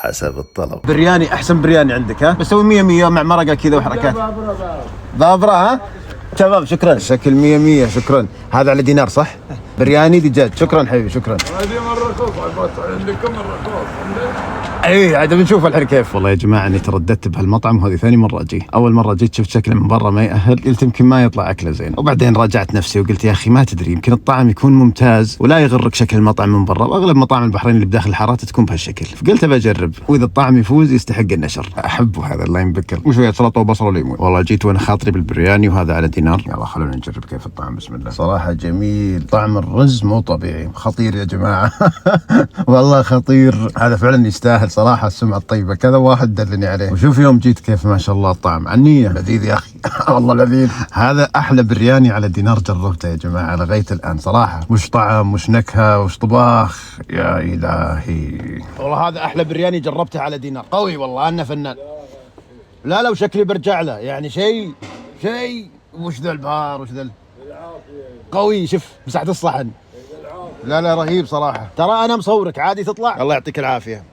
حسب الطلب. برياني احسن برياني عندك ها؟ بسوي 100 100 مع مرقه كذا وحركات. ضابره ها؟ تمام شكرا. شكل 100 100 شكرا. هذا على دينار صح؟ برياني دجاج. شكرا حبيبي شكرا. هذه مرة خوف عندكم مرة خوف. اي عاد بنشوف الحين كيف. والله يا جماعه اني ترددت بهالمطعم وهذه ثاني مره اجي. اول مره جيت شفت شكله من برا ما يأهل، قلت يمكن ما يطلع اكله زين، وبعدين راجعت نفسي وقلت يا اخي ما تدري يمكن الطعم يكون ممتاز ولا يغرك شكل المطعم من برا، واغلب مطاعم البحرين اللي بداخل الحارات تكون بهالشكل، فقلت بجرب واذا الطعم يفوز يستحق النشر. احبه هذا الله ينبكر، وشويه سلطه وبصل وليمون. والله جيت وانا خاطري بالبرياني وهذا على دينار. يلا خلونا نجرب كيف الطعم. بسم الله. صراحه جميل، طعم الرز مو طبيعي، خطير يا جماعه. والله خطير، هذا فعلا يستاهل صراحه السمعه الطيبه. كذا واحد دلني عليه، وشوف يوم جيت كيف ما شاء الله الطعم عنية لذيذ يا اخي. والله لذيذ. هذا احلى برياني على دينار جربته يا جماعه لغايه الان صراحه. وش طعم وش نكهه وش طباخ يا الهي. والله هذا احلى برياني جربته على دينار. قوي والله انه فنان. لا لو شكلي برجع له يعني شيء وش ذا البهار وش ذا قوي. شوف مساحه الصحن. لا رهيب صراحه. ترى انا مصورك عادي تطلع. الله يعطيك العافيه.